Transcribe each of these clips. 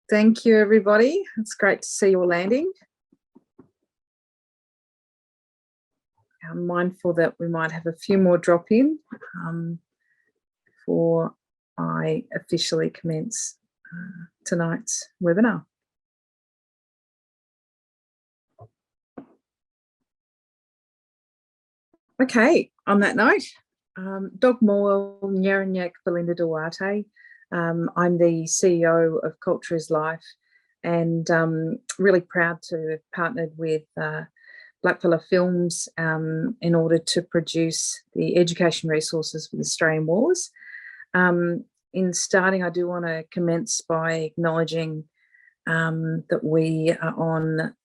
Thank you, everybody. It's great to see you all landing. I'm mindful that we might have a few more drop in before I officially commence tonight's webinar. Okay, on that note, Dog Moyle, Nyaranyak Belinda Duarte. I'm the CEO of Culture is Life, and really proud to have partnered with Blackfella Films in order to produce the education resources for the Australian Wars. In starting, I do want to commence by acknowledging that we are on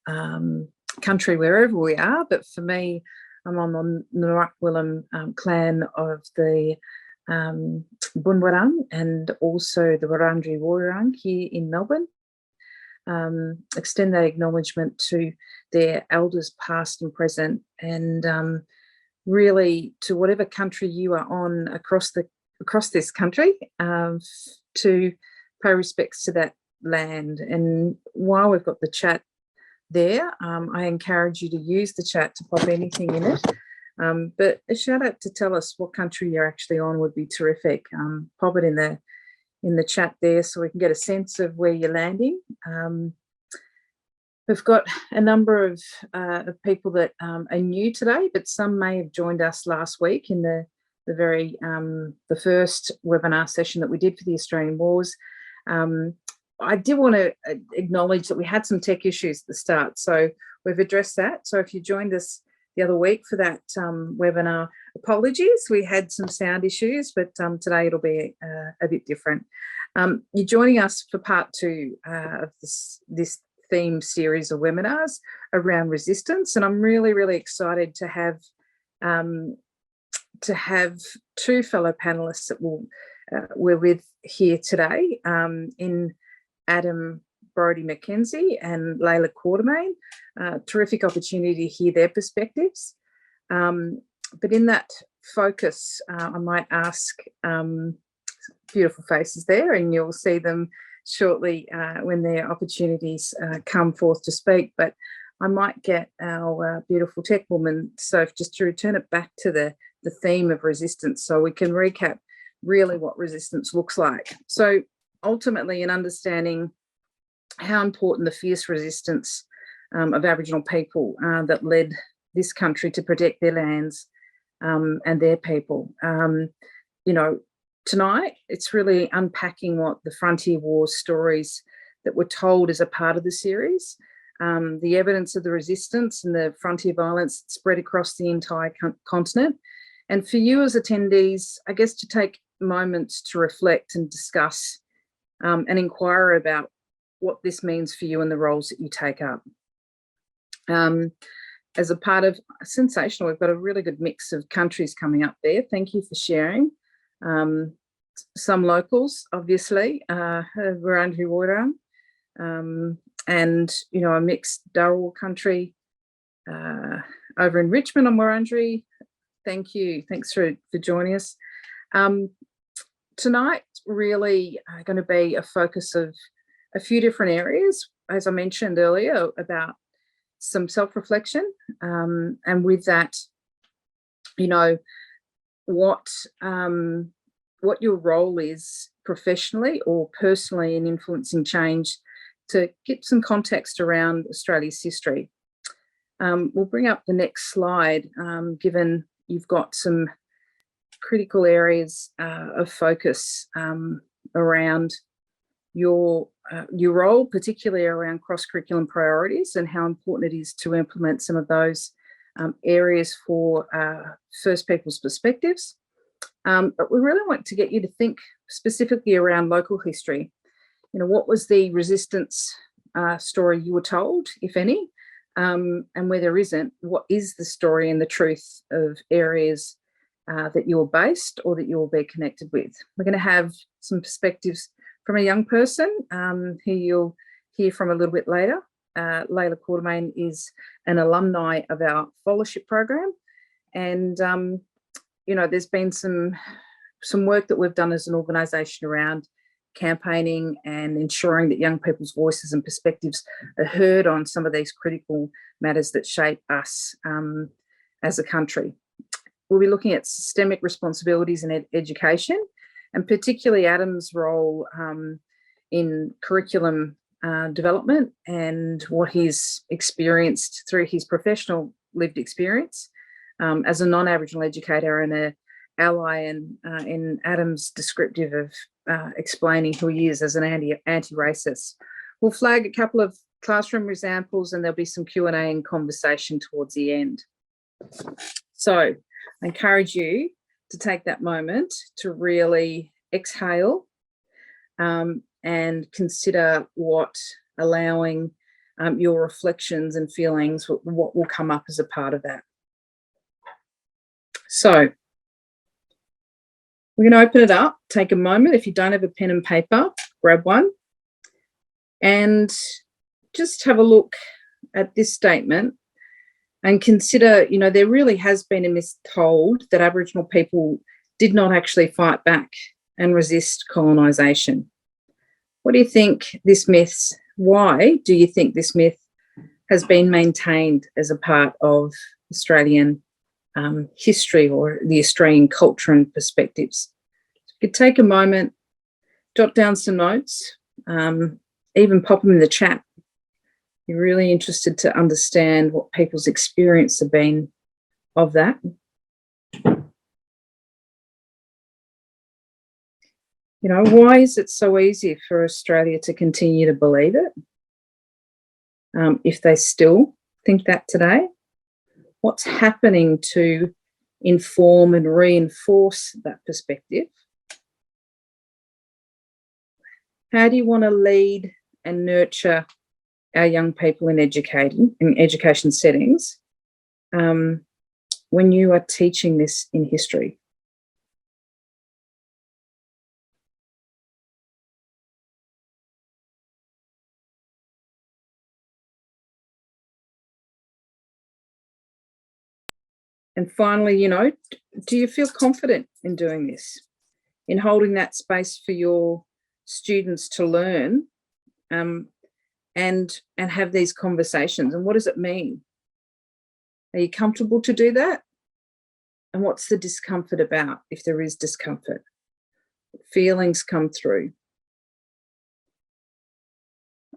country wherever we are, but for me, I'm on the Ngunnawal clan of the Bunwurrung and also the Wurundjeri Woi-wurrung here in Melbourne. Extend that acknowledgement to their elders past and present, and really to whatever country you are on across this country, to pay respects to that land. And while we've got the chat there, I encourage you to use the chat to pop anything in it. But a shout out to tell us what country you're actually on would be terrific. Pop it in the chat there so we can get a sense of where you're landing. We've got a number of people that are new today, but some may have joined us last week in the first webinar session that we did for the Australian Wars. I did want to acknowledge that we had some tech issues at the start, so we've addressed that. So if you joined us the other week for that webinar, apologies, we had some sound issues, but today it'll be a bit different. You're joining us for part two of this theme series of webinars around resistance, and I'm really, really excited to have two fellow panelists that we're with here today, in Adam Brodie McKenzie and Layla Quartermain. Terrific opportunity to hear their perspectives. But in that focus, I might ask, beautiful faces there, and you'll see them shortly when their opportunities come forth to speak. But I might get our beautiful tech woman, Soph, just to return it back to the theme of resistance so we can recap really what resistance looks like. So ultimately, in understanding how important the fierce resistance of Aboriginal people that led this country to protect their lands and their people. Tonight, it's really unpacking what the Frontier Wars stories that were told as a part of the series, the evidence of the resistance and the frontier violence spread across the entire continent. And for you as attendees, I guess to take moments to reflect and discuss and inquire about what this means for you and the roles that you take up. As a part of Sensational, we've got a really good mix of countries coming up there. Thank you for sharing. Some locals, obviously, Wurundjeri Woi-wurrung, and a mixed Dharawal country over in Richmond on Wurundjeri. Thank you. Thanks for joining us. Tonight, really going to be a focus of a few different areas, as I mentioned earlier, about some self-reflection, and with that, what your role is professionally or personally in influencing change, to get some context around Australia's history. We'll bring up the next slide, given you've got some critical areas of focus around your role, particularly around cross-curriculum priorities and how important it is to implement some of those areas for First Peoples perspectives. But we really want to get you to think specifically around local history. What was the resistance story you were told, if any? And where there isn't, what is the story and the truth of areas that you're based or that you'll be connected with? We're going to have some perspectives from a young person who you'll hear from a little bit later. Layla Quartermain is an alumni of our fellowship program, and there's been some work that we've done as an organisation around campaigning and ensuring that young people's voices and perspectives are heard on some of these critical matters that shape us as a country. We'll be looking at systemic responsibilities in education, and particularly Adam's role in curriculum development and what he's experienced through his professional lived experience as a non-Aboriginal educator and an ally in Adam's descriptive of explaining who he is as an anti-racist. We'll flag a couple of classroom examples and there'll be some Q&A and conversation towards the end. So I encourage you to take that moment to really exhale and consider what allowing your reflections and feelings, what will come up as a part of that. So we're going to open it up, take a moment. If you don't have a pen and paper, grab one and just have a look at this statement and consider, you know, there really has been a myth told that Aboriginal people did not actually fight back and resist colonisation. What do you think this myth, why do you think this myth has been maintained as a part of Australian history or the Australian culture and perspectives? So you could take a moment, jot down some notes, even pop them in the chat. You're really interested to understand what people's experience have been of that. You know, why is it so easy for Australia to continue to believe it if they still think that today? What's happening to inform and reinforce that perspective? How do you want to lead and nurture our young people in education settings when you are teaching this in history? And finally, you know, do you feel confident in doing this, in holding that space for your students to learn and have these conversations? And what does it mean? Are you comfortable to do that? And what's the discomfort about, if there is discomfort? What feelings come through?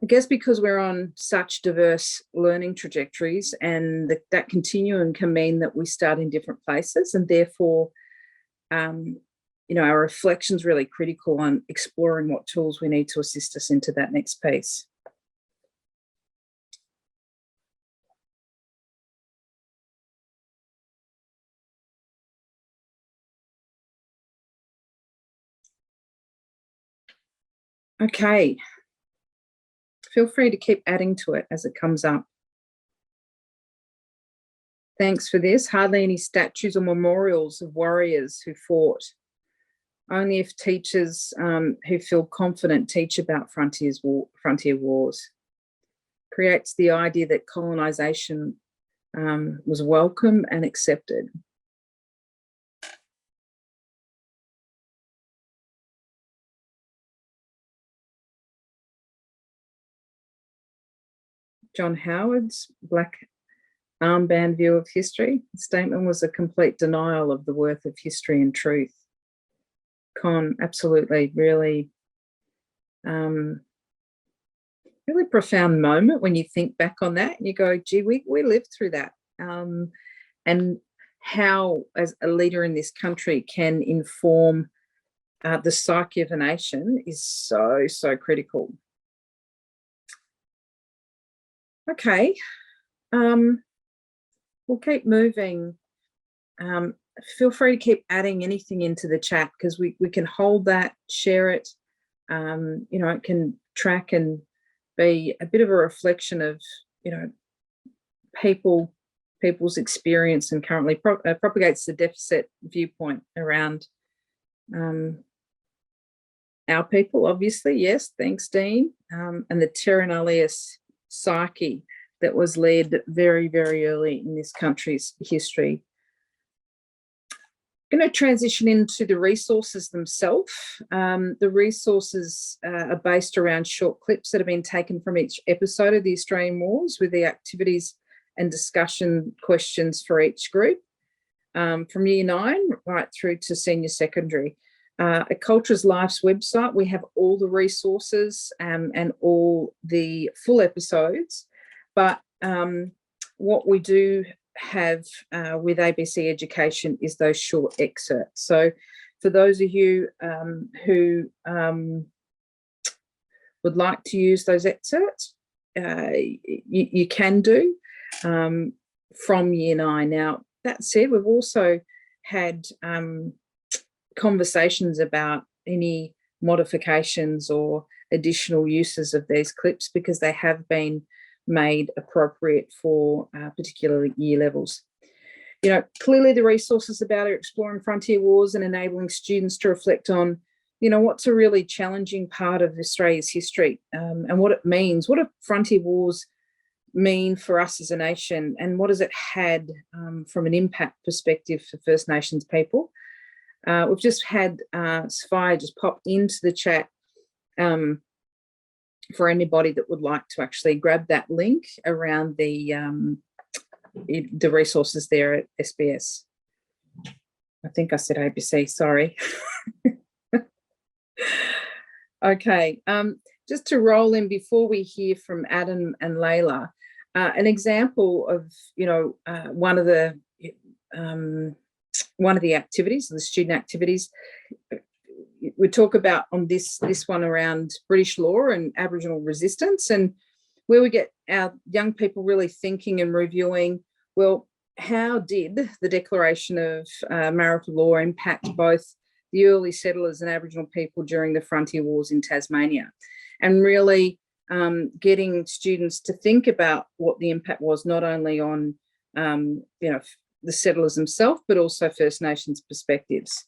I guess because we're on such diverse learning trajectories, and that continuum can mean that we start in different places, and therefore, you know, our reflection's really critical on exploring what tools we need to assist us into that next piece. Okay. Feel free to keep adding to it as it comes up. Thanks for this. Hardly any statues or memorials of warriors who fought. Only if teachers who feel confident teach about frontier wars. Creates the idea that colonisation was welcome and accepted. John Howard's black armband view of history. The statement was a complete denial of the worth of history and truth. Con, absolutely, really, really profound moment when you think back on that and you go, gee, we lived through that. And how, as a leader in this country, can inform the psyche of a nation is so, so critical. Okay, we'll keep moving. Feel free to keep adding anything into the chat, because we can hold that, share it. You know, it can track and be a bit of a reflection of, you know, people's experience, and currently propagates the deficit viewpoint around our people, obviously, yes, thanks, Dean, and the terra nullius psyche that was led very, very early in this country's history. Going to transition into the resources themselves. The resources are based around short clips that have been taken from each episode of the Australian Wars, with the activities and discussion questions for each group, from Year 9 right through to senior secondary. At Cultures Life's website, we have all the resources and all the full episodes, but what we do have with ABC Education is those short excerpts. So for those of you who would like to use those excerpts, you can do from Year 9. Now, that said, we've also had conversations about any modifications or additional uses of these clips, because they have been made appropriate for particular year levels. You know, clearly the resources about are exploring frontier wars and enabling students to reflect on, you know, what's a really challenging part of Australia's history, and what it means. What do frontier wars mean for us as a nation, and what has it had from an impact perspective for First Nations people? We've just had Sophia just pop into the chat for anybody that would like to actually grab that link around the resources there at SBS. I think I said ABC, sorry. Okay, just to roll in before we hear from Adam and Layla, an example of, you know, one of the activities, the student activities, we talk about on this one around British law and Aboriginal resistance, and where we get our young people really thinking and reviewing, well, how did the declaration of marital law impact both the early settlers and Aboriginal people during the frontier wars in Tasmania? And really getting students to think about what the impact was, not only on you know, the settlers themselves, but also First Nations perspectives.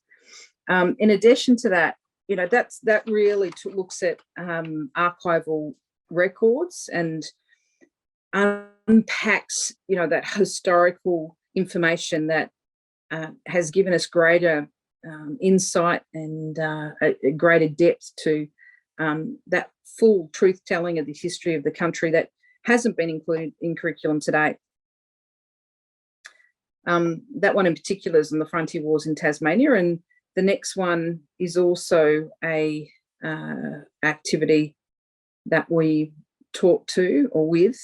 In addition to that, you know, that really looks at archival records and unpacks, you know, that historical information that has given us greater insight and a greater depth to that full truth telling of the history of the country that hasn't been included in curriculum to date. That one in particular is on the frontier wars in Tasmania, and the next one is also a activity that we talk to or with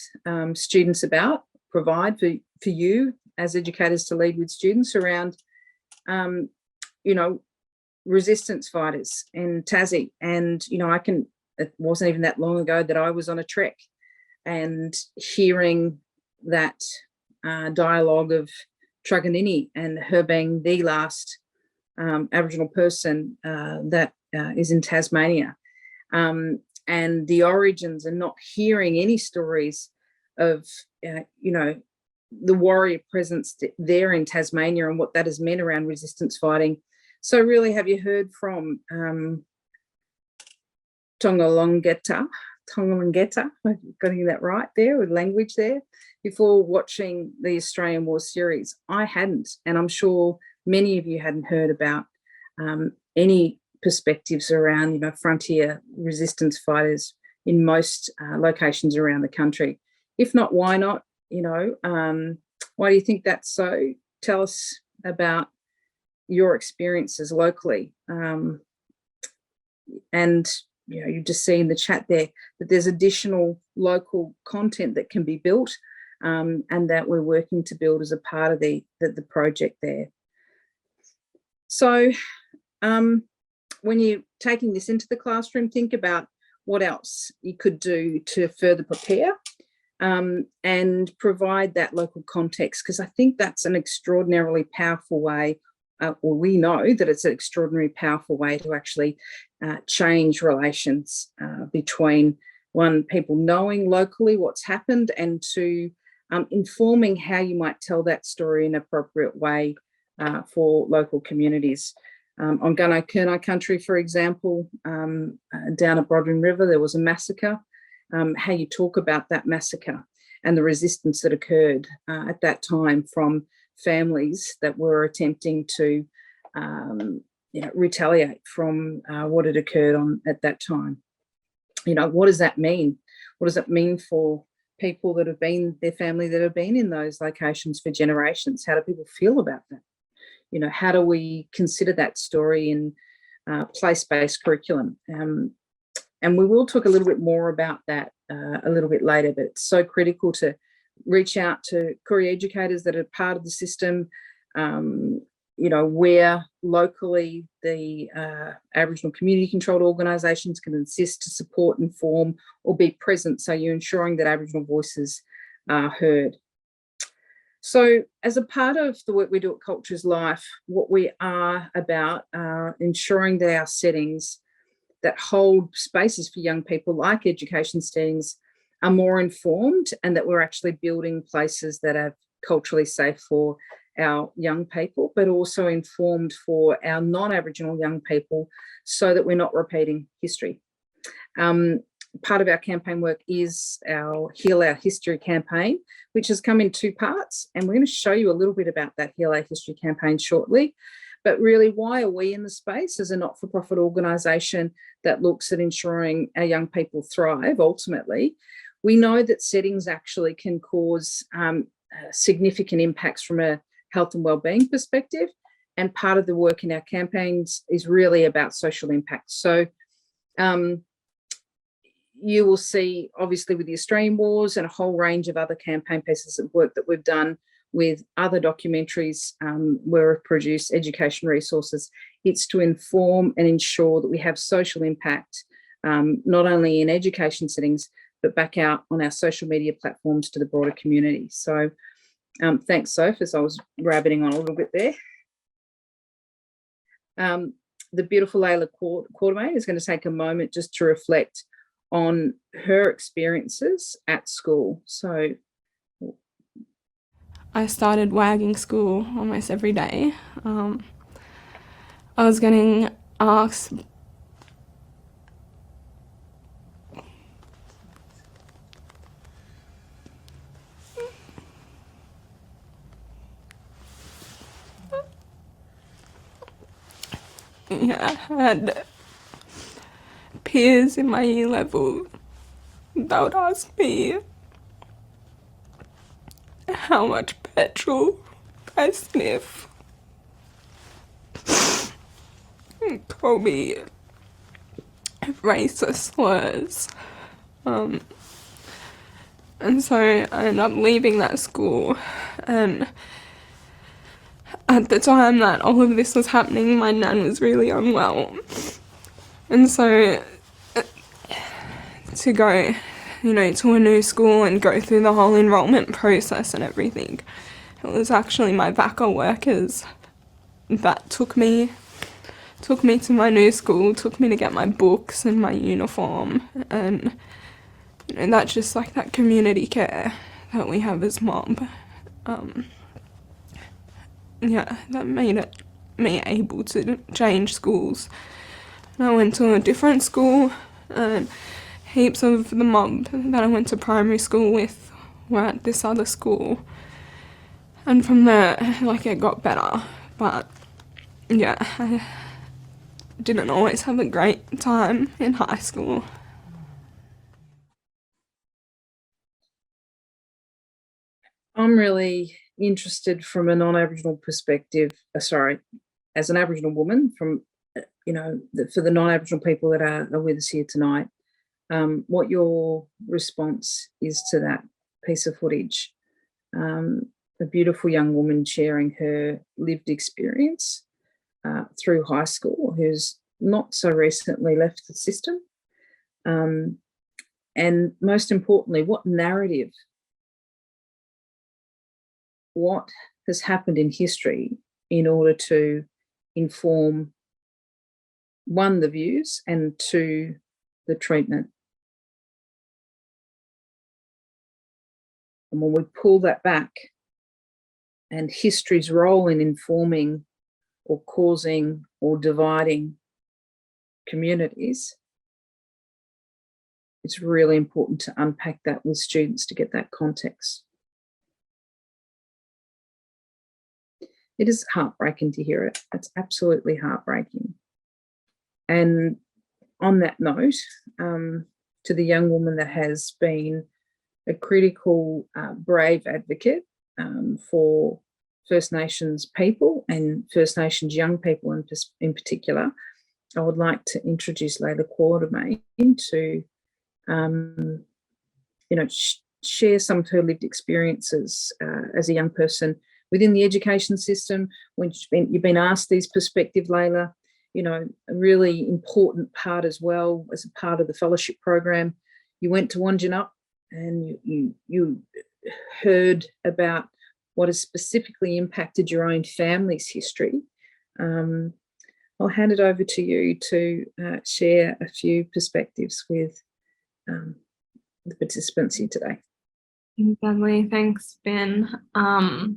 students about, provide for you as educators to lead with students around, you know, resistance fighters in Tassie. And, you know, it wasn't even that long ago that I was on a trek, and hearing that dialogue of Truganini and her being the last Aboriginal person that is in Tasmania, and the origins, and not hearing any stories of, you know, the warrior presence there in Tasmania and what that has meant around resistance fighting. So really, have you heard from Tongalongeta, I've got to get that right there with language there, before watching the Australian War series? I hadn't, and I'm sure many of you hadn't heard about any perspectives around, you know, frontier resistance fighters in most locations around the country. If not, why not? You know, why do you think that's so? Tell us about your experiences locally. And, you know, you just see in the chat there that there's additional local content that can be built, and that we're working to build as a part of the project there. So when you're taking this into the classroom, think about what else you could do to further prepare and provide that local context, because I think that's an extraordinarily powerful way, or we know that it's an extraordinarily powerful way to actually change relations between, one, people knowing locally what's happened, and two, informing how you might tell that story in an appropriate way for local communities. On Gunai Kurnai country, for example, down at Brodwin River, there was a massacre. How you talk about that massacre and the resistance that occurred at that time from families that were attempting to retaliate from what had occurred at that time. What does that mean? What does it mean for people that have been, their family that have been in those locations for generations? How do people feel about that? How do we consider that story in place-based curriculum? And we will talk a little bit more about that a little bit later, but it's so critical to reach out to Koori educators that are part of the system, where locally the Aboriginal community controlled organisations can assist to support, inform or be present, so you're ensuring that Aboriginal voices are heard. So as a part of the work we do at Cultures Life, what we are about ensuring that our settings that hold spaces for young people, like education settings, are more informed, and that we're actually building places that are culturally safe for our young people, but also informed for our non-Aboriginal young people, so that we're not repeating history. Part of our campaign work is our Heal Our History campaign, which has come in 2 parts, and we're going to show you a little bit about that Heal Our History campaign shortly. But really, why are we in the space as a not-for-profit organisation that looks at ensuring our young people thrive ultimately? We know that settings actually can cause significant impacts from a health and wellbeing perspective, and part of the work in our campaigns is really about social impact. So you will see, obviously, with the Australian Wars and a whole range of other campaign pieces of work that we've done with other documentaries where we've produced education resources, it's to inform and ensure that we have social impact, not only in education settings, but back out on our social media platforms to the broader community. So thanks, Soph, as I was rabbiting on a little bit there. The beautiful Layla Quartermain is going to take a moment just to reflect on her experiences at school. So I started wagging school almost every day. I was getting asked I had peers in my year level that would ask me how much petrol I sniff, and call me racist slurs. And so I ended up leaving that school, and at the time that all of this was happening, my nan was really unwell. And so to go, to a new school and go through the whole enrolment process and everything, it was actually my VACA workers that took me to my new school, took me to get my books and my uniform, and that's just like that community care that we have as mob. That made me able to change schools. And I went to a different school, and heaps of the mob that I went to primary school with were at this other school. And from there, it got better. But I didn't always have a great time in high school. I'm really interested from a non-Aboriginal perspective, as an Aboriginal woman, from, for the non-Aboriginal people that are with us here tonight, what your response is to that piece of footage. A beautiful young woman sharing her lived experience through high school, who's not so recently left the system. And most importantly, what narrative, what has happened in history in order to inform, 1, the views, and 2, the treatment. And when we pull that back, and history's role in informing or causing or dividing communities, it's really important to unpack that with students to get that context. it is heartbreaking to hear it. It's absolutely heartbreaking. And on that note, to the young woman that has been a critical, brave advocate for First Nations people and First Nations young people in particular, I would like to introduce Layla Quartermain to, share some of her lived experiences as a young person within the education system. When you've been asked these perspectives, Layla, a really important part as well as a part of the fellowship program. You went to Wandjinup and you heard about what has specifically impacted your own family's history. I'll hand it over to you to share a few perspectives with the participants here today. Lovely, thanks, Ben. My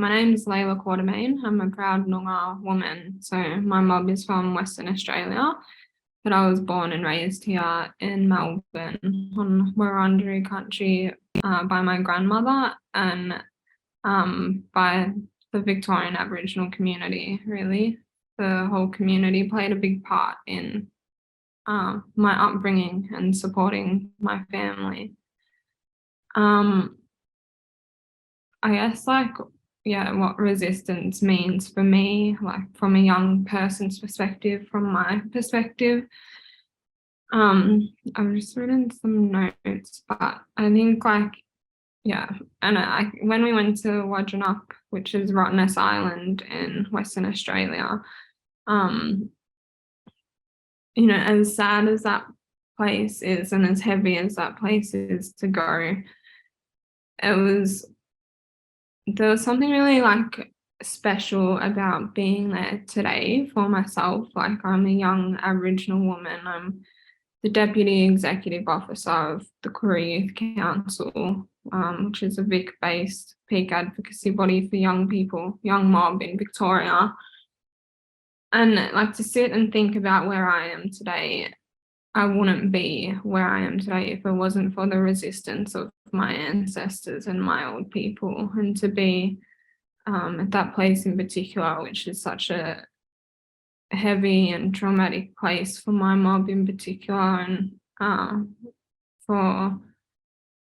name is Layla Quartermain. I'm a proud Noongar woman. So my mum is from Western Australia, but I was born and raised here in Melbourne on Wurundjeri country by my grandmother and by the Victorian Aboriginal community, really. The whole community played a big part in my upbringing and supporting my family. I guess what resistance means for me, like from a young person's perspective, from my perspective. I've just written some notes, but I think when we went to Wandjinup, which is Rottnest Island in Western Australia, as sad as that place is and as heavy as that place is to go, there was something really special about being there today for myself. I'm a young Aboriginal woman. I'm the Deputy Executive Officer of the Koori Youth Council, which is a Vic-based peak advocacy body for young people, young mob in Victoria. And to sit and think about where I am today, I wouldn't be where I am today if it wasn't for the resistance of my ancestors and my old people, and to be at that place in particular, which is such a heavy and traumatic place for my mob in particular, and for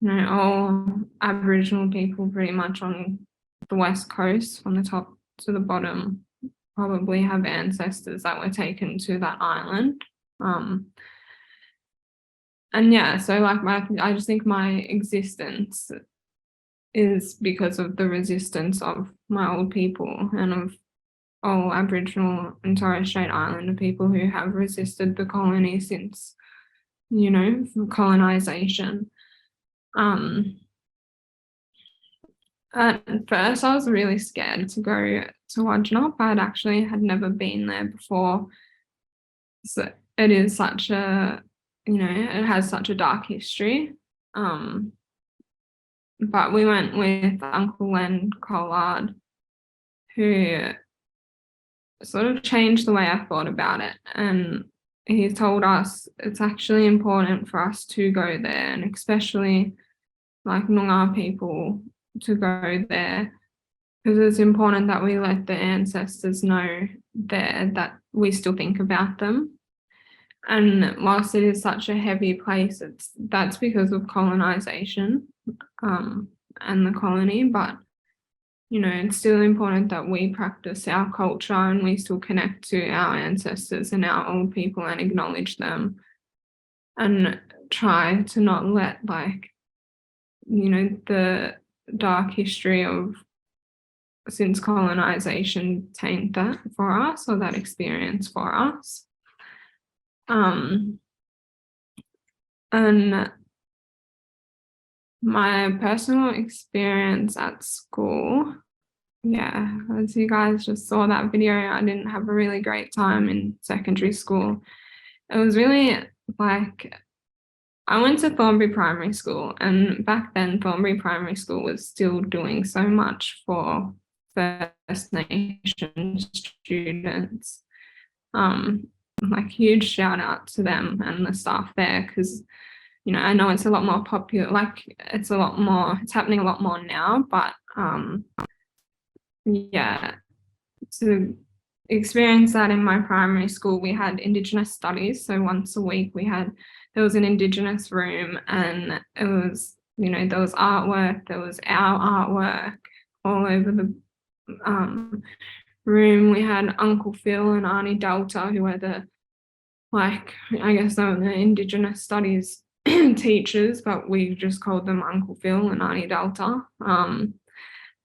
all Aboriginal people pretty much on the West Coast, from the top to the bottom, probably have ancestors that were taken to that island. I just think my existence is because of the resistance of my old people and of all Aboriginal and Torres Strait Islander people who have resisted the colony since, colonisation. At first, I was really scared to go to Wandjinup. Had never been there before. So it is such a, it has such a dark history. But we went with Uncle Len Collard, who sort of changed the way I thought about it. And he told us it's actually important for us to go there, and especially Noongar people to go there, because it's important that we let the ancestors know there that we still think about them. And whilst it is such a heavy place, that's because of colonisation and the colony, but it's still important that we practice our culture and we still connect to our ancestors and our old people and acknowledge them, and try to not let the dark history of since colonisation taint that for us, or that experience for us. And my personal experience at school, as you guys just saw that video, I didn't have a really great time in secondary school. It was really I went to Thornbury Primary School, and back then Thornbury Primary School was still doing so much for First Nations students. Huge shout out to them and the staff there, because I know it's a lot more popular, it's happening a lot more now, but yeah, to experience that in my primary school, we had Indigenous studies. So once a week there was an Indigenous room, and it was, there was artwork, there was our artwork all over the room. We had Uncle Phil and Auntie Delta, who were I guess they were the Indigenous studies teachers, but we just called them Uncle Phil and Auntie Delta.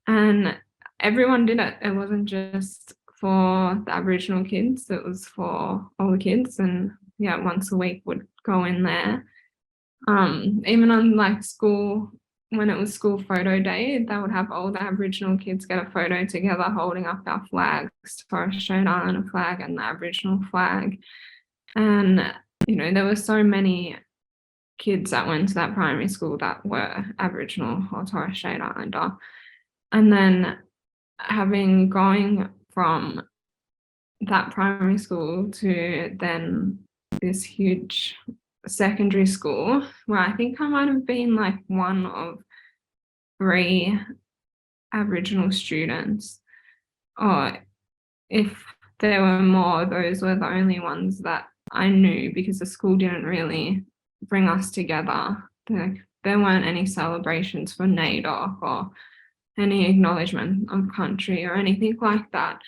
And everyone did it. It wasn't just for the Aboriginal kids, it was for all the kids. And yeah, once a week would go in there. Even on school, when it was school photo day, they would have all the Aboriginal kids get a photo together holding up our flags, Torres Strait Islander flag and the Aboriginal flag. And, there were so many kids that went to that primary school that were Aboriginal or Torres Strait Islander. And then going from that primary school to then this huge secondary school, where I think I might have been one of 3 Aboriginal students, or if there were more, those were the only ones that I knew, because the school didn't really bring us together. There weren't any celebrations for NAIDOC or any acknowledgement of country or anything like that.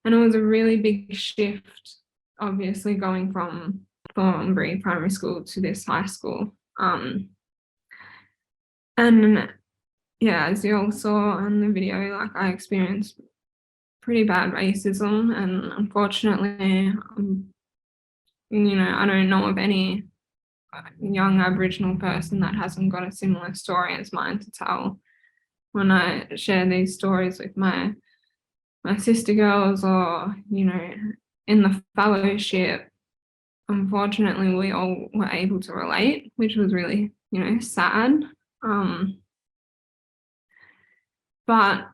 And it was a really big shift, obviously, going from Thornbury Primary School to this high school. And yeah, as you all saw in the video, I experienced pretty bad racism, and unfortunately, I don't know of any young Aboriginal person that hasn't got a similar story as mine to tell. When I share these stories with my sister girls, or in the fellowship, unfortunately we all were able to relate, which was really sad. But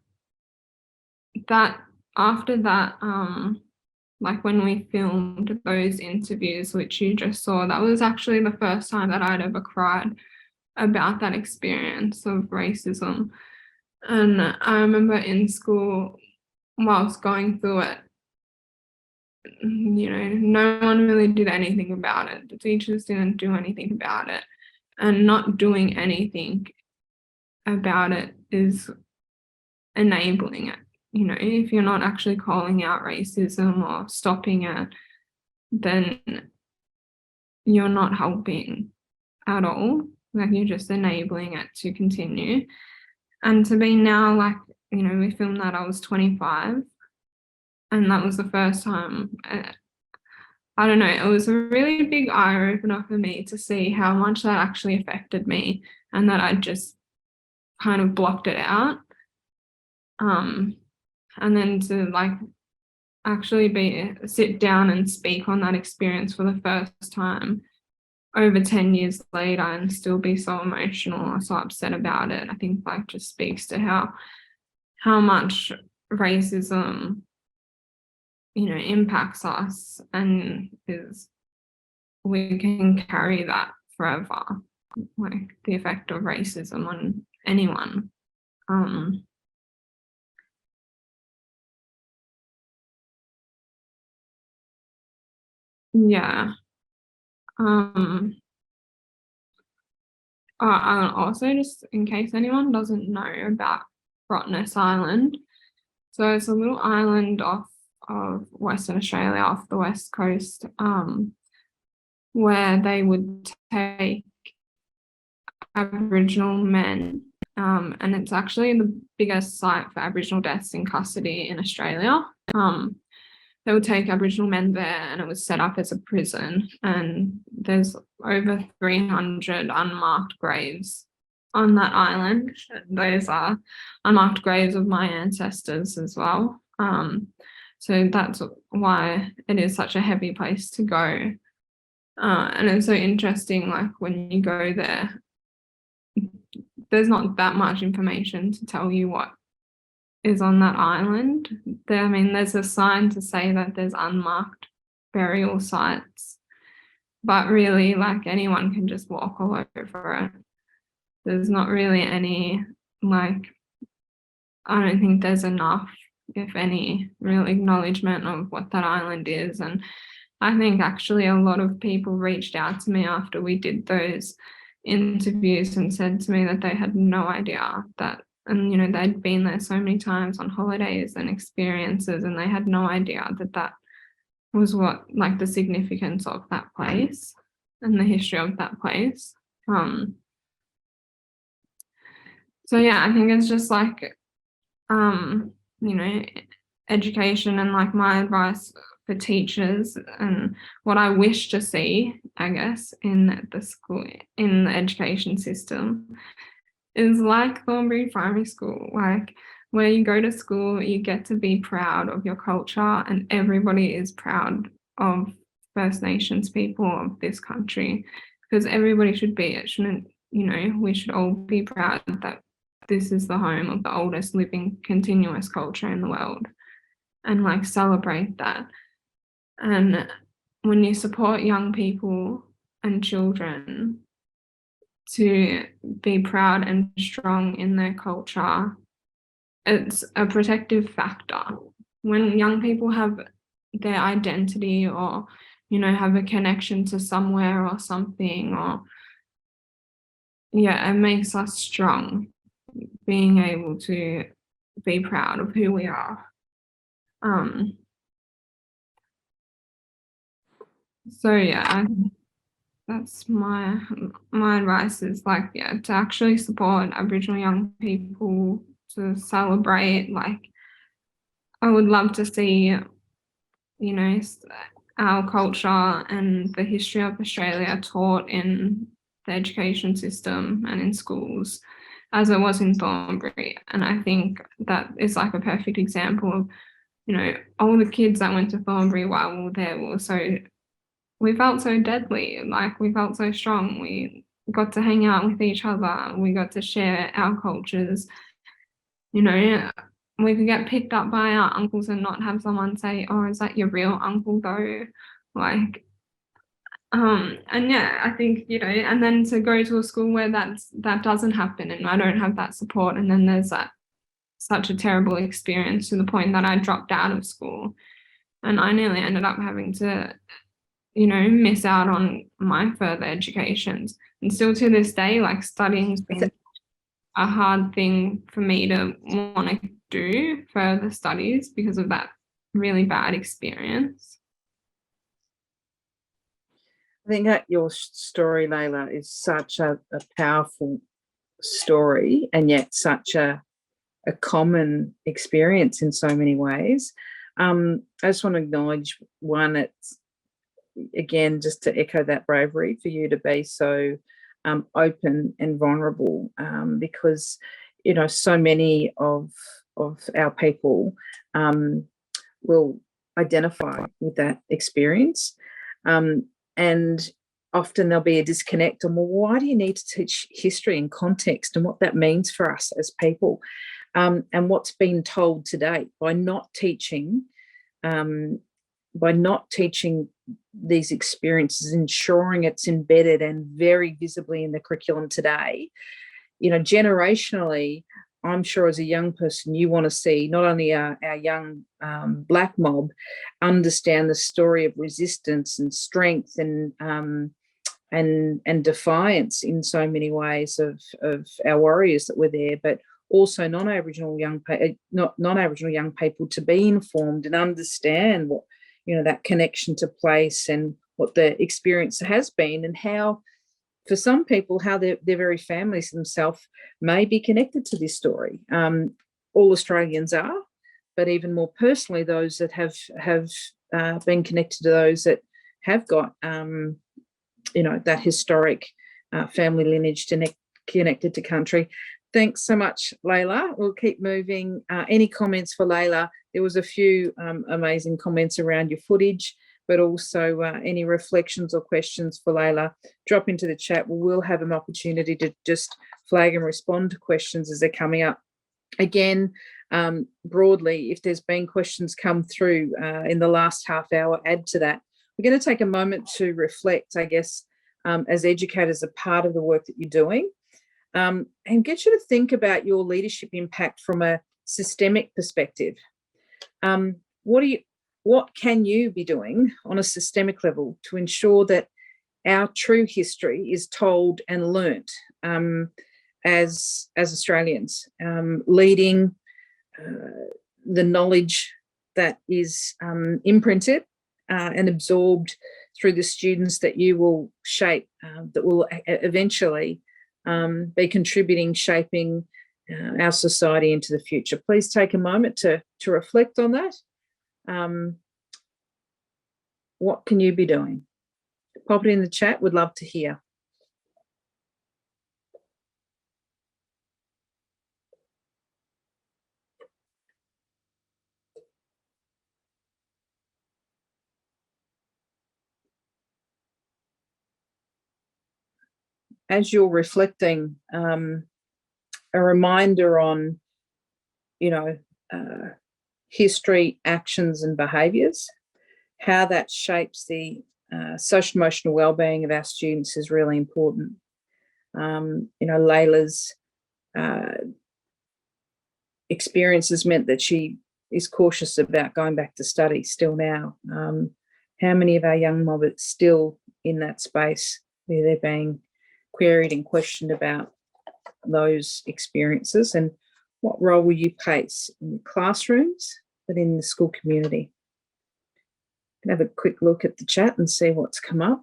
that after that, when we filmed those interviews which you just saw, that was actually the first time that I'd ever cried about that experience of racism. And I remember in school, whilst going through it, no one really did anything about it. The teachers didn't do anything about it. And not doing anything about it is enabling it. If you're not actually calling out racism or stopping it, then you're not helping at all. You're just enabling it to continue. And to be now, we filmed that I was 25, and that was the first time. I don't know, it was a really big eye opener for me to see how much that actually affected me, and that I just kind of blocked it out. And then to actually sit down and speak on that experience for the first time over 10 years later and still be so emotional or so upset about it, I think just speaks to how much racism impacts us, and we can carry that forever, the effect of racism on anyone. Yeah. Also, just in case anyone doesn't know about Rottnest Island, so it's a little island off of Western Australia, off the west coast, where they would take Aboriginal men, and it's actually the biggest site for Aboriginal deaths in custody in Australia. They would take Aboriginal men there, and it was set up as a prison, and there's over 300 unmarked graves on that island. Those are unmarked graves of my ancestors as well. So that's why it is such a heavy place to go. And it's so interesting, when you go there, there's not that much information to tell you what is on that island. There's a sign to say that there's unmarked burial sites, but really, anyone can just walk all over it. There's not really any, I don't think there's enough if any, real acknowledgement of what that island is. And I think actually a lot of people reached out to me after we did those interviews and said to me that they had no idea that, and you know, they'd been there so many times on holidays and experiences, and they had no idea that that was what, like, the significance of that place and the history of that place. So yeah, I think it's just like, you know, education, and like my advice for teachers and what I wish to see, I guess, in the school, in the education system, is like Thornbury Primary School, like where you go to school, you get to be proud of your culture, and everybody is proud of First Nations people of this country, because everybody should be. It shouldn't, you know, we should all be proud that this is the home of the oldest living continuous culture in the world, and like celebrate that. And when you support young people and children to be proud and strong in their culture, it's a protective factor. When young people have their identity, or, you know, have a connection to somewhere or something, or yeah, it makes us strong, being able to be proud of who we are. So yeah, that's my advice, is like, yeah, to actually support Aboriginal young people, to celebrate. Like, I would love to see, you know, our culture and the history of Australia taught in the education system and in schools as it was in Thornbury. And I think that is like a perfect example of, you know, all the kids that went to Thornbury while we were there were so, we felt so deadly, like we felt so strong. We got to hang out with each other. We got to share our cultures. You know, we could get picked up by our uncles and not have someone say, "Oh, is that your real uncle though?" Like, and yeah, I think, you know, and then to go to a school where that doesn't happen, and I don't have that support, and then there's that such a terrible experience to the point that I dropped out of school, and I nearly ended up having to, you know, miss out on my further educations. And still to this day, like, studying's been a hard thing for me to want to do further studies because of that really bad experience. I think that your story, Layla, is such a powerful story, and yet such a common experience in so many ways. I just want to acknowledge one, it's again just to echo that bravery for you to be so open and vulnerable, because, you know, so many of our people will identify with that experience, and often there'll be a disconnect on, well, why do you need to teach history and context and what that means for us as people, and what's been told to date by not teaching, these experiences, ensuring it's embedded and very visibly in the curriculum today. You know, generationally, I'm sure as a young person, you want to see not only our young Black mob understand the story of resistance and strength and defiance in so many ways of our warriors that were there, but also non-Aboriginal young people to be informed and understand what, you know, that connection to place and what the experience has been, and how, for some people, how their very families themselves may be connected to this story. All Australians are, but even more personally, those that have been connected to those that have got, you know, that historic family lineage connected to country. Thanks so much, Layla. We'll keep moving. Any comments for Layla? There was a few amazing comments around your footage, but also any reflections or questions for Layla, drop into the chat. We'll have an opportunity to just flag and respond to questions as they're coming up. Again, broadly, if there's been questions come through in the last half hour, add to that. We're going to take a moment to reflect, I guess, as educators, a part of the work that you're doing, and get you to think about your leadership impact from a systemic perspective. What do you, what can you be doing on a systemic level to ensure that our true history is told and learnt as Australians, leading the knowledge that is imprinted and absorbed through the students that you will shape, that will eventually be contributing, shaping our society into the future. Please take a moment to reflect on that. What can you be doing? Pop it in the chat. Would love to hear. As you're reflecting, a reminder on, history, actions, and behaviours, how that shapes the social emotional wellbeing of our students is really important. Layla's experiences meant that she is cautious about going back to study still now. How many of our young mob are still in that space where they're being queried and questioned about those experiences, and what role will you play in the classrooms but in the school community? You can have a quick look at the chat and see what's come up.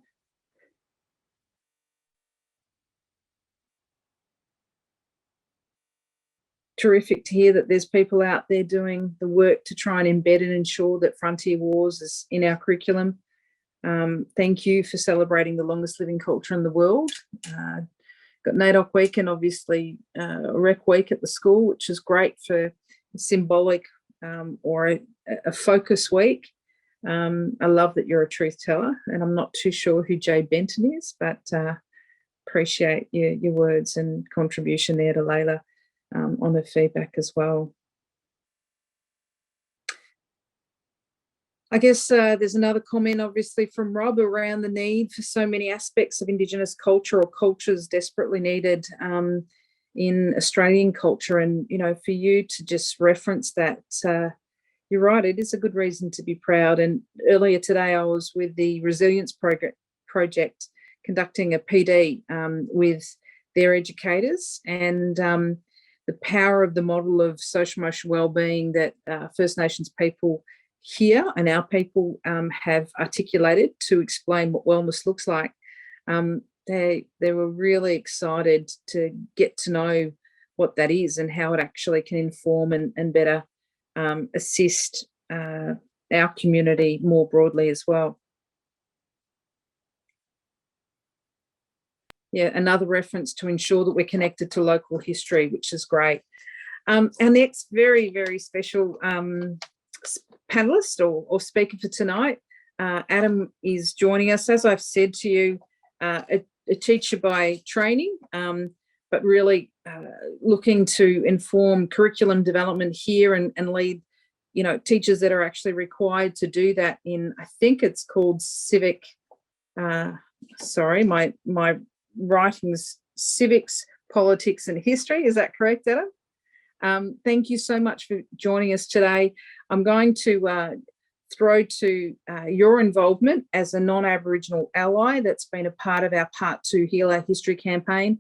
Terrific to hear that there's people out there doing the work to try and embed and ensure that Frontier Wars is in our curriculum. Thank you for celebrating the longest living culture in the world. Got NAIDOC week and obviously Rec week at the school, which is great for a symbolic or a focus week. I love that you're a truth teller, and I'm not too sure who Jay Benton is, but appreciate your words and contribution there to Layla on her feedback as well. I guess there's another comment, obviously, from Rob around the need for so many aspects of Indigenous culture, or cultures desperately needed in Australian culture. And, for you to just reference that, you're right, it is a good reason to be proud. And earlier today, I was with the Resilience Project conducting a PD with their educators, and the power of the model of social emotional wellbeing that First Nations people here and our people have articulated to explain what wellness looks like. They were really excited to get to know what that is and how it actually can inform and better assist our community more broadly as well. Yeah, another reference to ensure that we're connected to local history, which is great. Our next very, very special panelist or speaker for tonight, Adam, is joining us. As I've said to you, a teacher by training, but really looking to inform curriculum development here and lead, teachers that are actually required to do that in, I think it's called civic, sorry, my writings, civics, politics and history. Is that correct, Adam? Thank you so much for joining us today. I'm going to throw to your involvement as a non-Aboriginal ally that's been a part of our Part 2 Heal Our History campaign.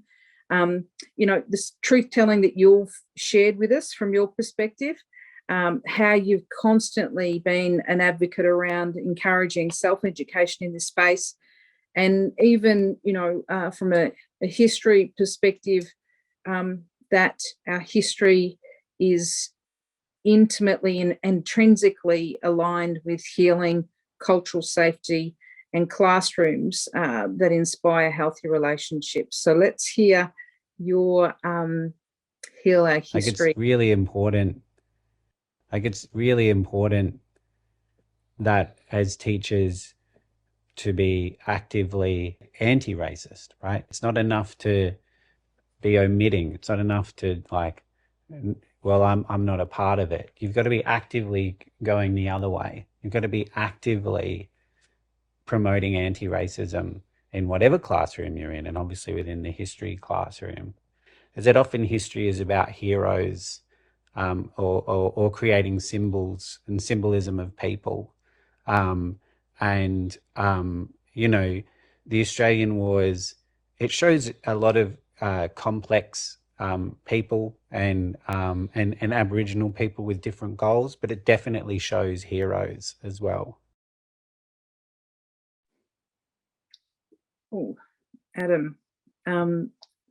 This truth-telling that you've shared with us from your perspective, how you've constantly been an advocate around encouraging self-education in this space, and even, from a history perspective, that our history is intimately and intrinsically aligned with healing, cultural safety, and classrooms that inspire healthy relationships. So let's hear your Heal Our History. It's really important. It's really important that as teachers to be actively anti-racist, right? It's not enough to be omitting. It's not enough to well, I'm not a part of it. You've got to be actively going the other way. You've got to be actively promoting anti-racism in whatever classroom you're in, and obviously within the history classroom. As that often history is about heroes or creating symbols and symbolism of people. And you know, the Australian Wars, it shows a lot of complex people and Aboriginal people with different goals, but it definitely shows heroes as well. Oh, Adam,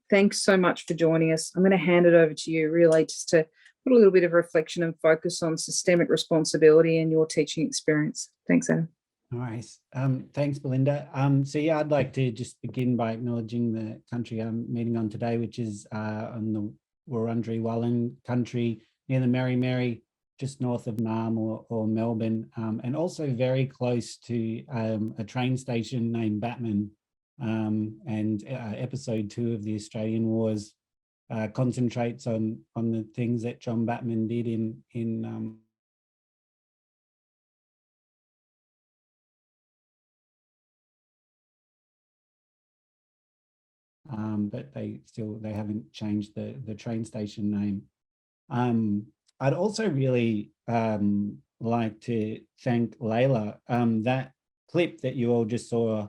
thanks so much for joining us. I'm going to hand it over to you, really, just to put a little bit of reflection and focus on systemic responsibility and your teaching experience. Thanks, Adam. Nice. Thanks, Belinda. So yeah, I'd like to just begin by acknowledging the country I'm meeting on today, which is on the Wurundjeri Wurrung country near the Mary, just north of Naarm or Melbourne, and also very close to a train station named Batman. And episode 2 of the Australian Wars concentrates on the things that John Batman did in but they haven't changed the train station name. I'd also really like to thank Layla. That clip that you all just saw,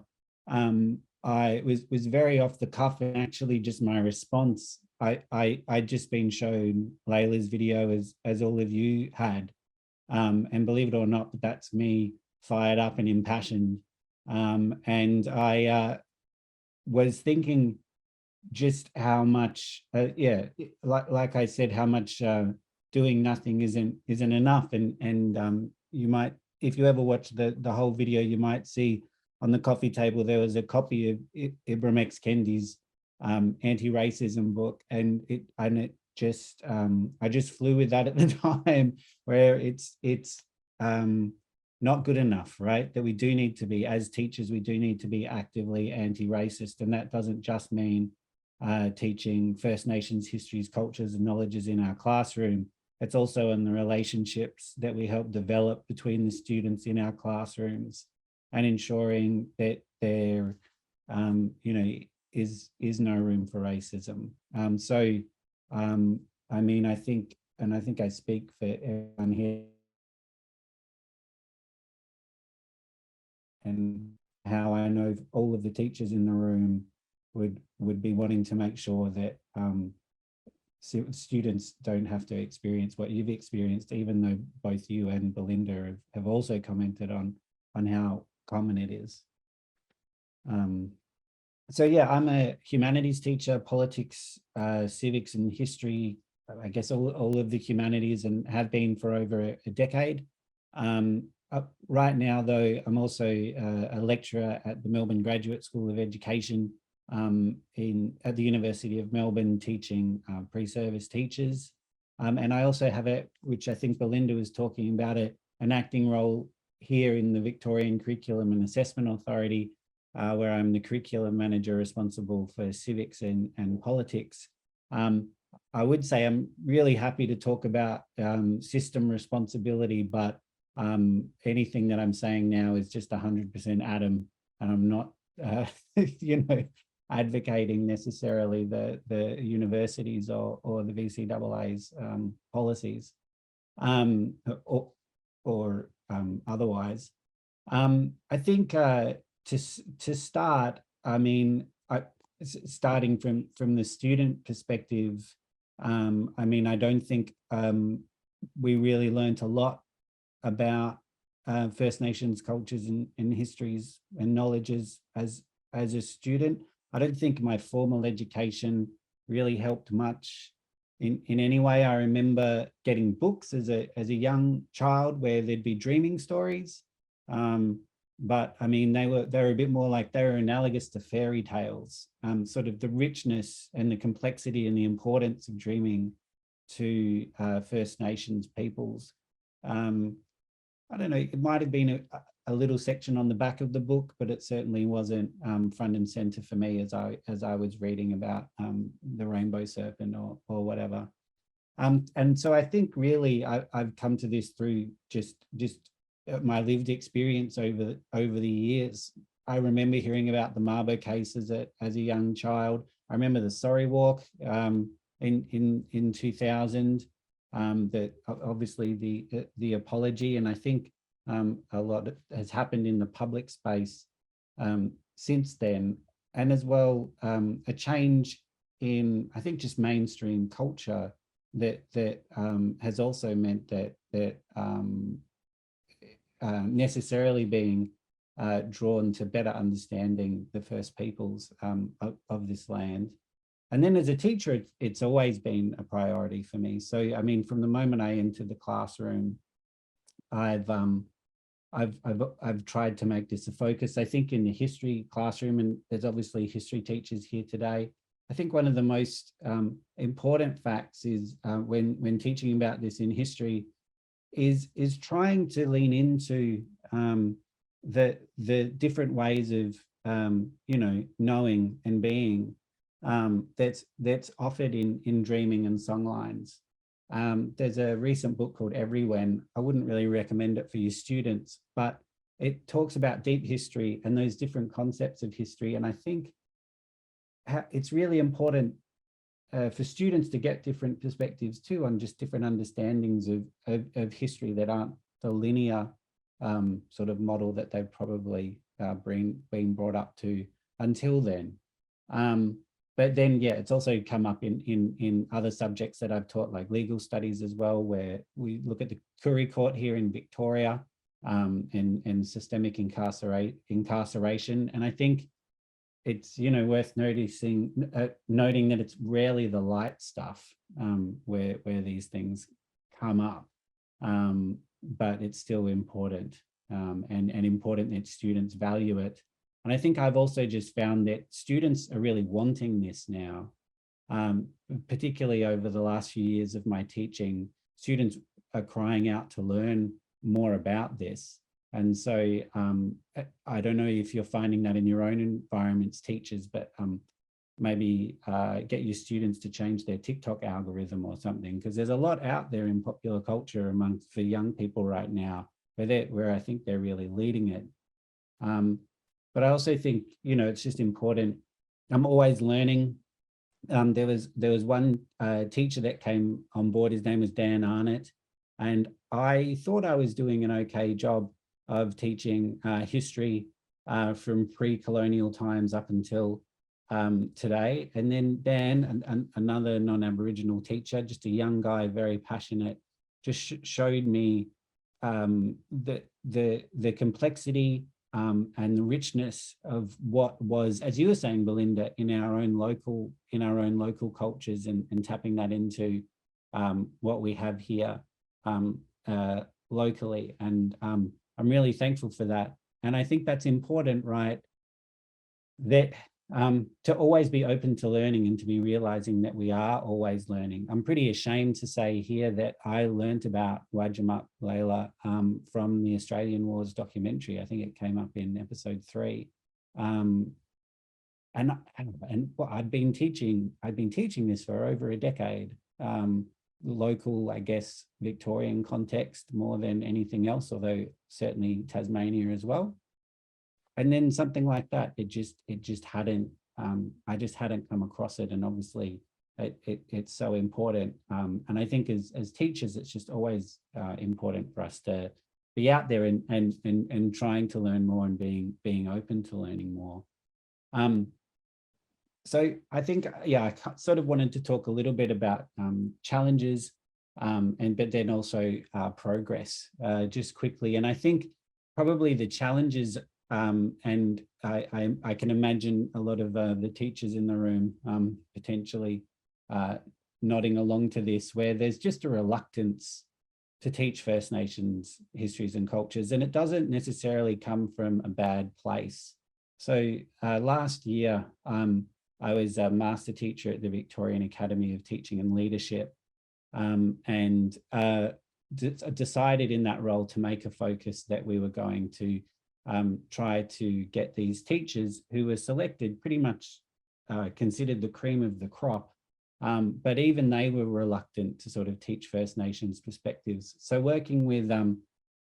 I was very off the cuff, and actually just my response. I'd just been shown Layla's video as all of you had, and believe it or not, that's me fired up and impassioned. And I was thinking just how much, like I said, how much doing nothing isn't enough. And you might, if you ever watch the whole video, you might see on the coffee table there was a copy of Ibram X. Kendi's anti-racism book, and it just I just flew with that at the time, where it's not good enough, right? That we do need to be, as teachers, we do need to be actively anti-racist, and that doesn't just mean teaching First Nations histories, cultures, and knowledges in our classroom. It's also in the relationships that we help develop between the students in our classrooms, and ensuring that there, is no room for racism. I mean, I think I speak for everyone here, and how I know all of the teachers in the room would be wanting to make sure that students don't have to experience what you've experienced, even though both you and Belinda have also commented on how common it is. So yeah, I'm a humanities teacher, politics, civics and history, I guess all of the humanities, and have been for over a decade. Right now, though, I'm also a lecturer at the Melbourne Graduate School of Education at the University of Melbourne, teaching pre-service teachers. And I also have which I think Belinda was talking about, an acting role here in the Victorian Curriculum and Assessment Authority, where I'm the curriculum manager responsible for civics and politics. I would say I'm really happy to talk about system responsibility, but anything that I'm saying now is just 100% Adam, and I'm not, advocating necessarily the universities or the VCAA's policies, or otherwise. I think to start, I mean, starting from the student perspective, I mean, I don't think we really learnt a lot about First Nations cultures and histories and knowledges as a student. I don't think my formal education really helped much in any way. I remember getting books as a young child where there'd be dreaming stories, but I mean, they were a bit more like, they were analogous to fairy tales, sort of the richness and the complexity and the importance of dreaming to First Nations peoples. I don't know, it might have been a little section on the back of the book, but it certainly wasn't front and center for me as I was reading about the Rainbow Serpent or whatever. And so I think really I've come to this through just my lived experience over the years. I remember hearing about the Mabo case as a young child. I remember the Sorry Walk in 2000. that obviously the apology, and I think a lot has happened in the public space since then, and as well a change in, I think, just mainstream culture that has also meant that necessarily being drawn to better understanding the First Peoples of this land. And then as a teacher, it's always been a priority for me. So, I mean, from the moment I entered the classroom, I've tried to make this a focus. I think in the history classroom, and there's obviously history teachers here today, I think one of the most important facts is when teaching about this in history is trying to lean into the different ways of knowing and being that's offered in dreaming and songlines. There's a recent book called Everywhen. I wouldn't really recommend it for your students, but it talks about deep history and those different concepts of history. And I think it's really important for students to get different perspectives too, on just different understandings of history that aren't the linear sort of model that they've probably been brought up to until then. But then, yeah, it's also come up in other subjects that I've taught, like legal studies as well, where we look at the Koori Court here in Victoria and systemic incarceration. And I think it's worth noting that it's rarely the light stuff where these things come up, but it's still important and important that students value it. And I think I've also just found that students are really wanting this now, particularly over the last few years of my teaching. Students are crying out to learn more about this. And so I don't know if you're finding that in your own environments, teachers, but maybe get your students to change their TikTok algorithm or something, because there's a lot out there in popular culture for young people right now where I think they're really leading it. But I also think, it's just important. I'm always learning. There was one teacher that came on board. His name was Dan Arnott. And I thought I was doing an okay job of teaching history from pre-colonial times up until today. And then Dan, another non-Aboriginal teacher, just a young guy, very passionate, just showed me the complexity and the richness of what was, as you were saying, Belinda, in our own local cultures, and tapping that into what we have here locally. And I'm really thankful for that. And I think that's important, right? That to always be open to learning and to be realizing that we are always learning. I'm pretty ashamed to say here that I learned about Wajamak Layla from the Australian Wars documentary. I think it came up in episode 3. And I'd been teaching this for over a decade. Local, I guess, Victorian context more than anything else, although certainly Tasmania as well. And then something like that, it just hadn't, I just hadn't come across it. And obviously it's so important. And I think as teachers, it's just always important for us to be out there and trying to learn more and being open to learning more. So I think, yeah, I sort of wanted to talk a little bit about challenges, but then also progress just quickly. And I think probably the challenges, and I can imagine a lot of the teachers in the room potentially nodding along to this, where there's just a reluctance to teach First Nations histories and cultures, and it doesn't necessarily come from a bad place. So last year, I was a master teacher at the Victorian Academy of Teaching and Leadership, and decided in that role to make a focus that we were going to try to get these teachers who were selected, pretty much considered the cream of the crop, but even they were reluctant to sort of teach First Nations perspectives. So working with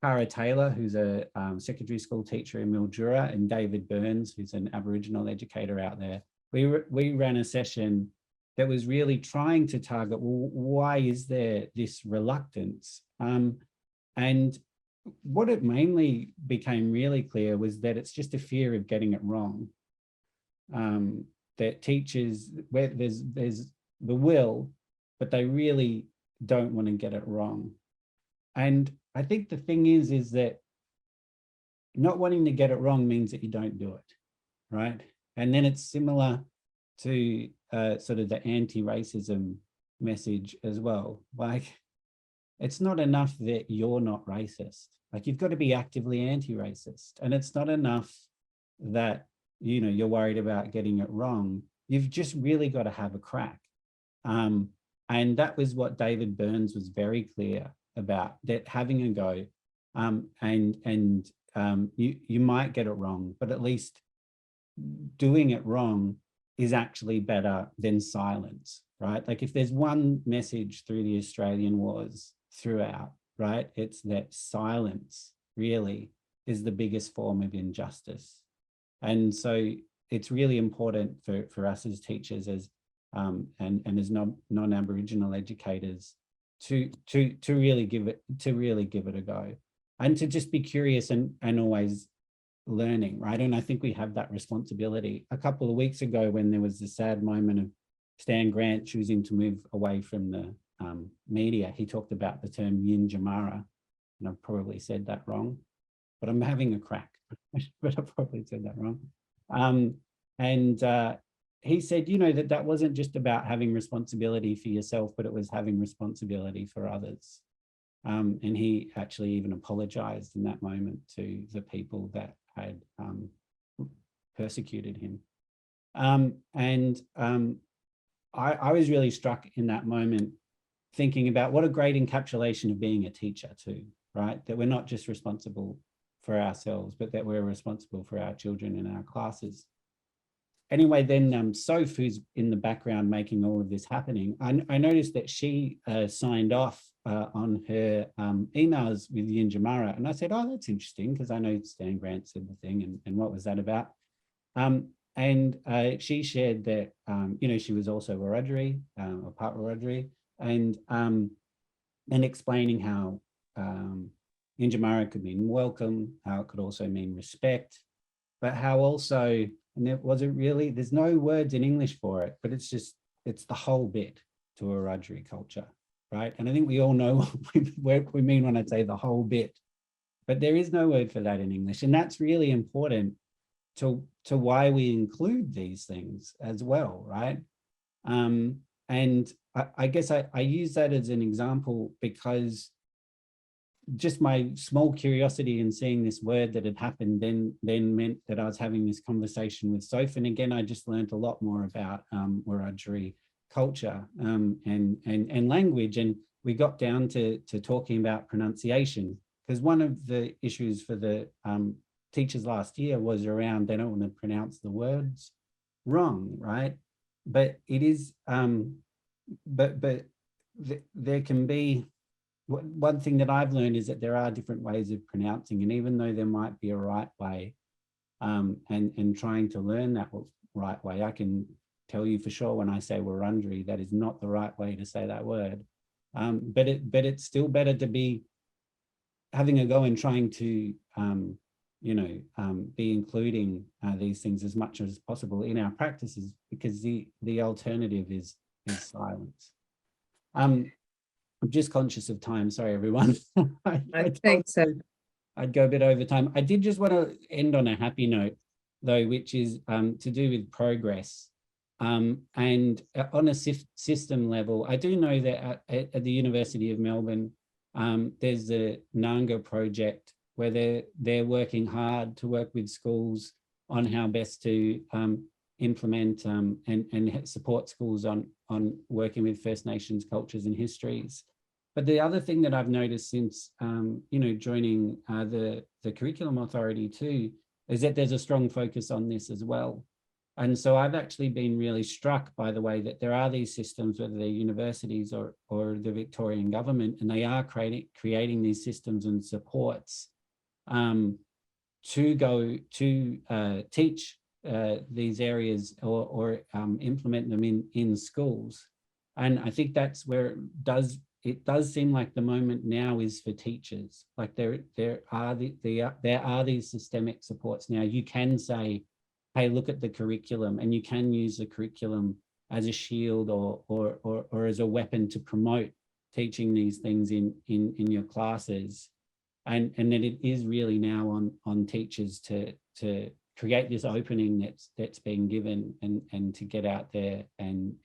Cara Taylor, who's a secondary school teacher in Mildura, and David Burns, who's an Aboriginal educator out there, we ran a session that was really trying to target, well, why is there this reluctance? And what it mainly became really clear was that it's just a fear of getting it wrong. That teachers, where there's the will, but they really don't want to get it wrong. And I think the thing is that not wanting to get it wrong means that you don't do it, right? And then it's similar to sort of the anti-racism message as well. Like, it's not enough that you're not racist. Like, you've got to be actively anti-racist. And it's not enough that, you know, you're worried about getting it wrong. You've just really got to have a crack. And that was what David Burns was very clear about, that having a go, you might get it wrong, but at least doing it wrong is actually better than silence, right? Like, if there's one message through the Australian wars throughout, right, it's that silence really is the biggest form of injustice. And so it's really important for us as teachers, as and as non-Aboriginal educators, to really give it a go, and to just be curious and always learning, right? And I think we have that responsibility. A couple of weeks ago, when there was the sad moment of Stan Grant choosing to move away from the media, he talked about the term Yinjimarra, and I've probably said that wrong, but I'm having a crack, but I probably said that wrong. He said, you know, that wasn't just about having responsibility for yourself, but it was having responsibility for others. And he actually even apologized in that moment to the people that had persecuted him. I was really struck in that moment, thinking about what a great encapsulation of being a teacher too, right? That we're not just responsible for ourselves, but that we're responsible for our children and our classes. Anyway, then Soph, who's in the background making all of this happening, I noticed that she signed off on her emails with Yinjimarra. And I said, oh, that's interesting, because I know Stan Grant said the thing, and what was that about? She shared that, you know, she was also Wiradjuri, or part Wiradjuri, and explaining how Yinjimarra could mean welcome, how it could also mean respect, but how also, and there wasn't really, there's no words in English for it, but it's the whole bit to a Wiradjuri culture, right? And I think we all know what we mean when I say the whole bit, but there is no word for that in English. And that's really important to why we include these things as well, right? And I guess I use that as an example because just my small curiosity in seeing this word that had happened then meant that I was having this conversation with Soph. And again, I just learned a lot more about Wiradjuri culture and language. And we got down to talking about pronunciation, because one of the issues for the teachers last year was around, they don't want to pronounce the words wrong, right? But it is, there can be, one thing that I've learned is that there are different ways of pronouncing, and even though there might be a right way, and trying to learn that right way, I can tell you for sure when I say Wurundjeri, that is not the right way to say that word. But it's still better to be having a go and trying to be including these things as much as possible in our practices, because the alternative is silence. I'm just conscious of time. Sorry, everyone. I think so. I'd go a bit over time. I did just want to end on a happy note, though, which is to do with progress. And on a system level, I do know that at the University of Melbourne, there's the Nanga project where they're working hard to work with schools on how best to implement and support schools on working with First Nations cultures and histories. But the other thing that I've noticed since joining the Curriculum Authority too is that there's a strong focus on this as well. And so I've actually been really struck by the way that there are these systems, whether they're universities or the Victorian government, and they are creating these systems and supports to go to teach these areas or implement them in schools. And I think that's where it does seem like the moment now is for teachers. Like there are these systemic supports now. You can say, hey, look at the curriculum, and you can use the curriculum as a shield or as a weapon to promote teaching these things in your classes. And that it is really now on teachers to create this opening that's being given and to get out there and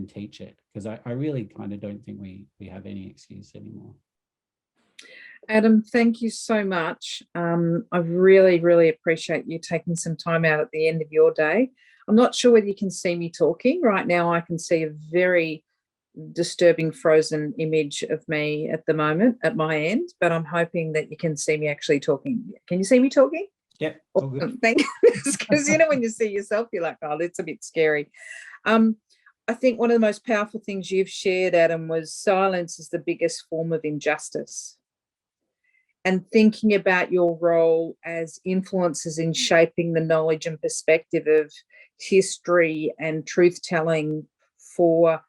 teach it, because I really kind of don't think we have any excuse anymore. Adam, thank you so much. I really, really appreciate you taking some time out at the end of your day. I'm not sure whether you can see me talking. Right now, I can see a very disturbing frozen image of me at the moment at my end, but I'm hoping that you can see me actually talking. Can you see me talking? Yep. Awesome. Thank you. Because when you see yourself, you're like, oh, that's a bit scary. I think one of the most powerful things you've shared, Adam, was silence is the biggest form of injustice. And thinking about your role as influencers in shaping the knowledge and perspective of history and truth-telling for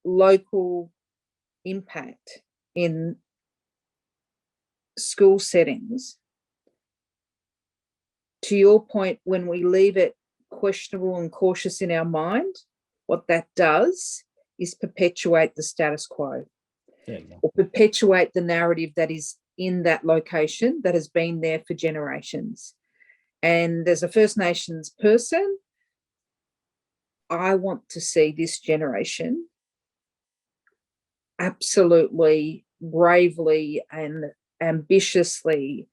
local impact in school settings. To your point, when we leave it questionable and cautious in our mind, what that does is perpetuate the status quo. Or perpetuate the narrative that is in that location that has been there for generations. And as a First Nations person, I want to see this generation absolutely bravely and ambitiously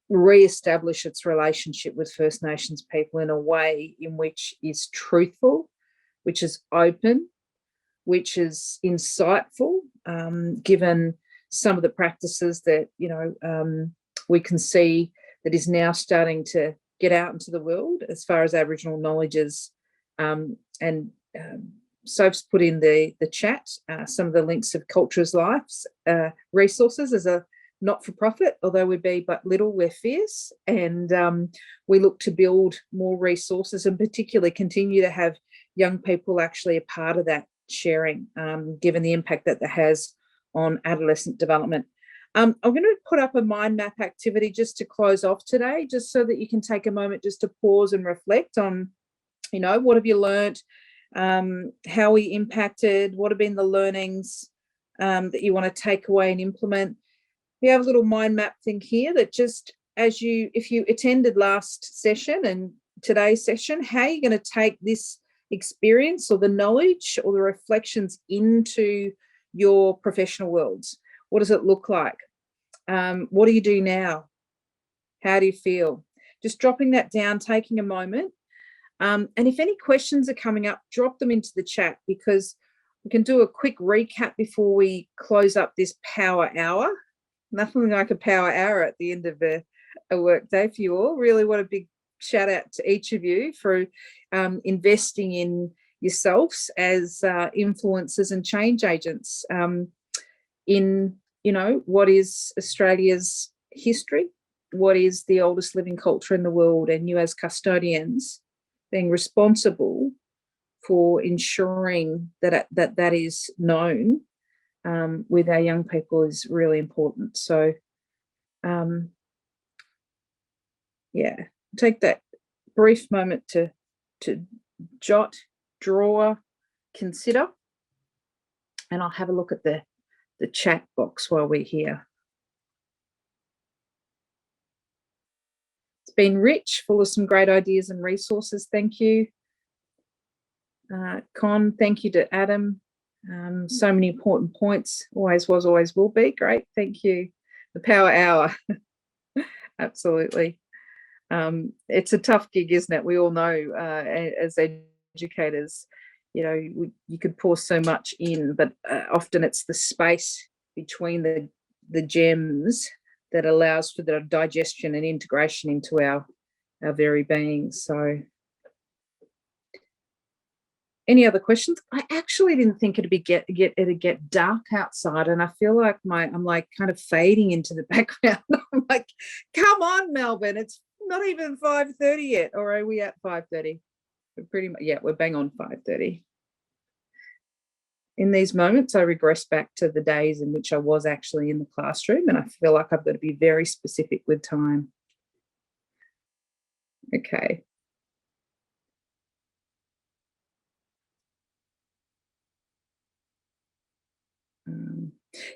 re-establish its relationship with First Nations people in a way in which is truthful, which is open, which is insightful, given some of the practices that, we can see that is now starting to get out into the world as far as Aboriginal knowledge is. Soph's put in the chat some of the links of Cultures Life's resources as a not-for-profit. Although we be but little, we're fierce, and we look to build more resources and particularly continue to have young people actually a part of that sharing, given the impact that has on adolescent development. I'm going to put up a mind map activity just to close off today, just so that you can take a moment just to pause and reflect on, what have you learnt, how we impacted, what have been the learnings that you want to take away and implement. We have a little mind map thing here that just, if you attended last session and today's session, how are you going to take this experience or the knowledge or the reflections into your professional worlds? What does it look like? What do you do now? How do you feel? Just dropping that down, taking a moment. And if any questions are coming up, drop them into the chat, because we can do a quick recap before we close up this power hour. Nothing like a power hour at the end of a work day for you all. Really want a big shout out to each of you for investing in yourselves as influencers and change agents in, what is Australia's history, what is the oldest living culture in the world, and you as custodians being responsible for ensuring that that is known with our young people is really important. So, take that brief moment to jot, draw, consider, and I'll have a look at the chat box while we're here. It's been rich, full of some great ideas and resources. Thank you. Con, thank you to Adam. So many important points. Always was, always will be. Great, thank you. The power hour. Absolutely. It's a tough gig, isn't it? We all know as educators, you could pour so much in, but often it's the space between the gems that allows for the digestion and integration into our very being. So Any other questions? I actually didn't think it'd get dark outside, and I feel like I'm like kind of fading into the background. I'm like, come on, Melbourne, it's not even 5:30 yet, or are we at 5:30? We're pretty much, yeah, we're bang on 5:30. In these moments, I regress back to the days in which I was actually in the classroom, and I feel like I've got to be very specific with time. Okay.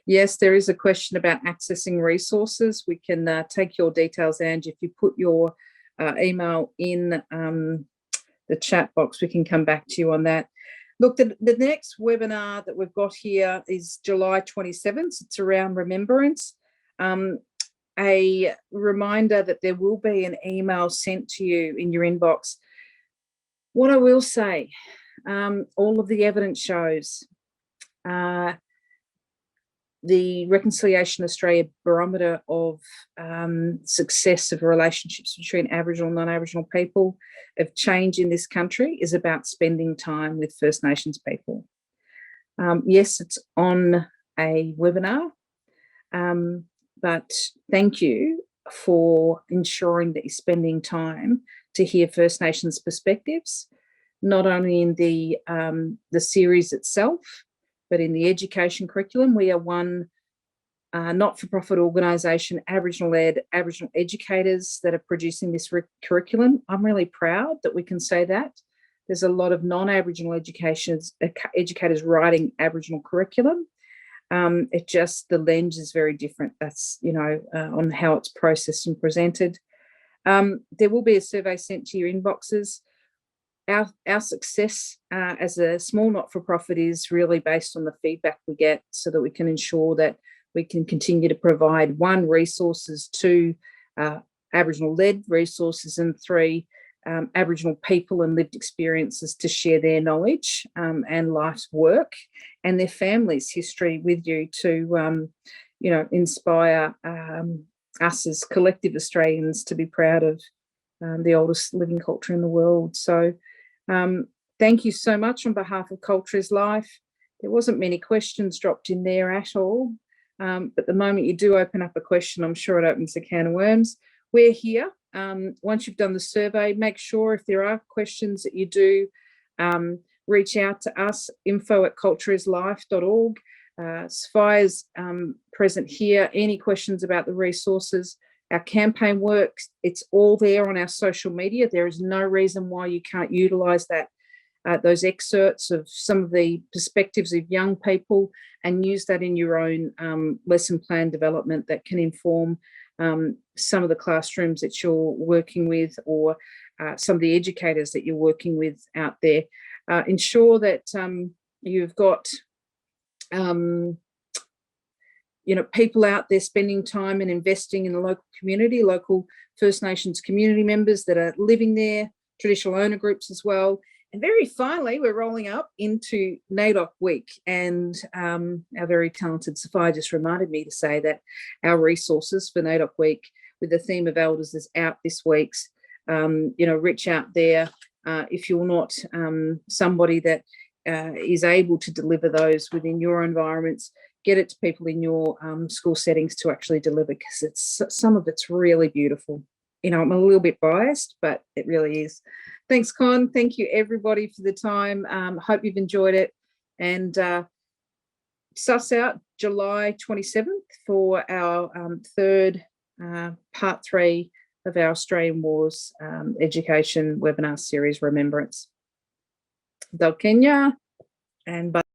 Yes, there is a question about accessing resources. We can take your details, Ange. If you put your email in the chat box, we can come back to you on that. Look, the next webinar that we've got here is July 27th. It's around remembrance. A reminder that there will be an email sent to you in your inbox. What I will say, all of the evidence shows the Reconciliation Australia barometer of success of relationships between Aboriginal and non-Aboriginal people, of change in this country, is about spending time with First Nations people. Yes, it's on a webinar, but thank you for ensuring that you're spending time to hear First Nations perspectives, not only in the series itself, but in the education curriculum. We are one not-for-profit organisation, Aboriginal-led Aboriginal educators, that are producing this curriculum. I'm really proud that we can say that. There's a lot of non-Aboriginal educators writing Aboriginal curriculum. It just, the lens is very different. That's, you know, on how it's processed and presented. There will be a survey sent to your inboxes. Our success as a small not-for-profit is really based on the feedback we get, so that we can ensure that we can continue to provide, 1, resources, 2, Aboriginal-led resources, and 3, Aboriginal people and lived experiences to share their knowledge and life's work and their family's history with you to, you know, inspire us as collective Australians to be proud of the oldest living culture in the world. So thank you so much on behalf of Culture is Life. There wasn't many questions dropped in there at all, but the moment you do open up a question, I'm sure it opens a can of worms. We're here. Once you've done the survey, make sure if there are questions that you do, reach out to us, info@cultureislife.org. Sophia's present here. Any questions about the resources, our campaign works, it's all there on our social media. There is no reason why you can't utilise that, those excerpts of some of the perspectives of young people, and use that in your own lesson plan development that can inform some of the classrooms that you're working with, or some of the educators that you're working with out there. Ensure that you've got you know, people out there spending time and investing in the local community, local First Nations community members that are living there, traditional owner groups as well. And very finally, we're rolling up into NAIDOC Week, and our very talented Sophia just reminded me to say that our resources for NAIDOC Week with the theme of elders is out this week. You know, reach out there if you're not somebody that is able to deliver those within your environments. Get it to people in your school settings to actually deliver, because it's, some of it's really beautiful. You know, I'm a little bit biased, but it really is. Thanks, Con. Thank you, everybody, for the time. Hope you've enjoyed it. And suss out July 27th for our third part 3 of our Australian Wars education webinar series, Remembrance. Dal Kenya and bye.